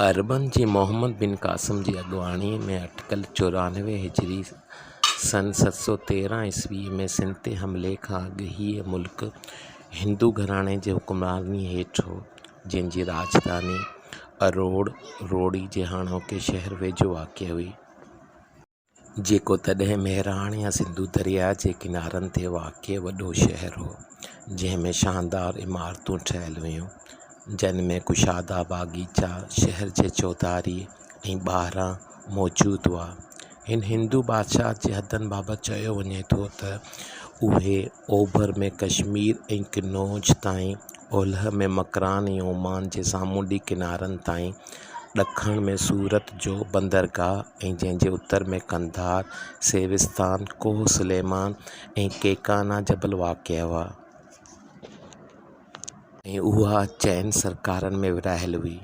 Urban जी मोहम्मद बिन क़ासिम जी अॻुवाणीअ में अटिकल 94 हिजरी सन 713 ईस्वी में सिंध ते हमले खां अॻु हीअ मुल्क हिंदू घराणे जे हुक्मरानी हेठि हो, जंहिं जी राजधानी अरोड़ रोड़ी जे हाणोके शहर वेझो वाक़िअ हुई, जेको तॾहिं मेहराण या सिंधु दरिया जे किनारनि ते वाक़िअ वॾो शहर हो, जंहिं में शानदार इमारतूं ठहियल हुयूं, जिन में कुशादा बाग़ीचा शहर जे चौधारी ऐं ॿाहिरां मौजूदु हुआ। हिन हिंदू बादशाह जे हदनि बाबति चयो वञे थो त उहे ओभर में कश्मीर ऐं किन्नौज ताईं, ओलह में मकरान ऐं ओमान जे सामूंडी किनारनि ताईं, ॾखण में सूरत जो बंदरगाह ऐं जंहिं जे उत्तर में कंधार, सेविस्तान, कोह सुलेमान ऐं केकाना जबल वाक़िअ हुआ ऐं उहा चइनि सरकारनि में विरहायल हुई।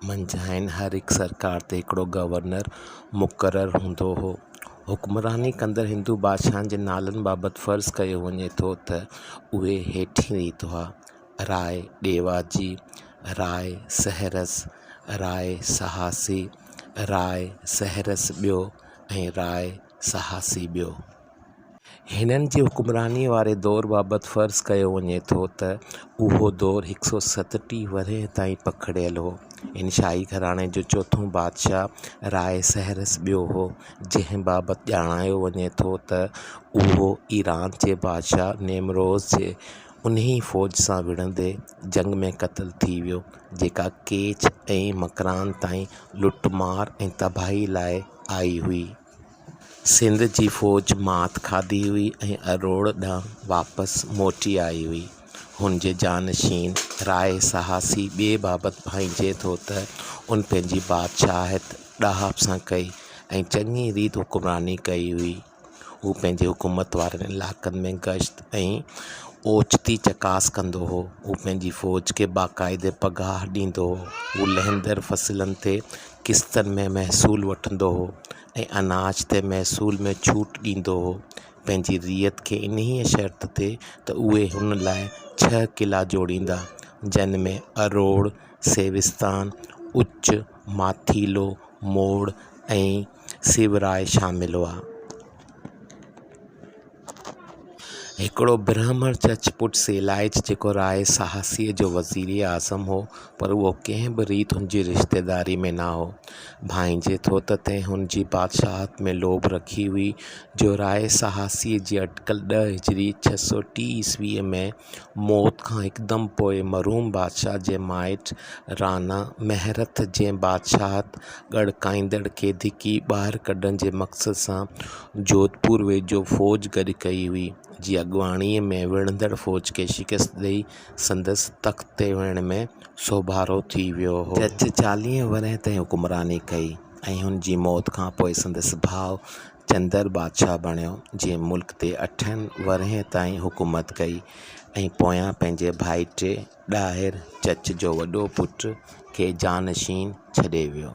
मंझाइन हर हिकु सरकार ते हिकिड़ो गवर्नर मुक़ररु हूंदो हो। हुक्मरानी कंदड़ हिंदू बादशाहनि जे नालनि बाबति फ़र्ज़ु कयो वञे थो त उहे हेठिं रीति हुआ: राय ॾेवाजी, राय सहरस, राय सहासी, राय सहरस ॿियो ऐं राय सहासी ॿियो। हिननि जी हुक्मरानीअ वारे दौर बाबति फ़र्ज़ु कयो वञे थो त उहो दौर 137 वरह ताईं पखिड़ियल हो। इन शाही घराणे जो चोथों बादशाह राय सहरस ॿियो हो, जंहिं बाबति ॼाणायो वञे थो त उहो ईरान जे बादशाह नेमरोज़ जे उन्ही फ़ौज सां विढ़ंदे जंग में क़त्ल थी वियो, जेका केच ऐं मकरान ताईं लुटमार ऐं तबाही लाइ आई हुई। सिंध जी फ़ौज मात खाधी हुई ऐं अरोड़ ॾांहुं वापसि मोटी आई हुई। हुन जे जानशीन राय सहासी ॿिए बाबति भाईंजे थो त उन पंहिंजी बादशाहत ॾाहप सां कई ऐं चङी रीति हुक्मरानी कई हुई। हू पंहिंजे हुकूमत वारनि इलाइक़नि में गश्त ऐं ओचिती चकास कंदो हो। हू पंहिंजी फ़ौज खे बाक़ाइदे पघार ॾींदो हो। हू लहंदड़ फ़सलनि ते क़िस्तनि में महसूल वठंदो हो ऐं अनाज ते महसूल में छूट ॾींदो हो, पंहिंजी रियत खे इन्हीअ शर्त ते त उहे हुन लाइ 6 क़िला जोड़ींदा, जिन में अरोड़, सेविस्तान, उच, माथीलो, मोड़ ऐं सिवराय शामिल हुआ। हिकिड़ो ब्राह्मण चचपुट सेलाइच, जेको राय सहासीअ जो वज़ीर आज़म हो, पर उहो कंहिं बि रीति हुन जी रिश्तेदारी में न हो। भाईंजे थो त तंहिं हुन जी बादशाहत में लोभ रखी हुई जो राय सहासीअ जी अटिकल 10 हिजरी 630 ईस्वीअ में मौत खां हिकदमि पोइ मरूम बादशाह जे माइट राना महरथ जे बादशाहत ॻड़काईंदड़ खे धिकी ॿाहिरि कढण जे मक़सद सां जोधपुर वेझो फ़ौज गॾु कई हुई, जी अॻुवाणीअ में विढ़ंदड़ फ़ौज खे शिकस्त ॾेई संदसि तख़्त ते वेहण में सोभारो थी वियो हो। चच 40 वरह ताईं हुक्मरानी कई ऐं हुन जी मौत खां पोइ संदसि भाउ चंदर बादशाह बणियो, जंहिं मुल्क ते 8 वरह ताईं हुकूमत कई ऐं पोयां पंहिंजे भाइटे ॾाहिर चच जो वॾो पुट खे जानशीन छॾे वियो।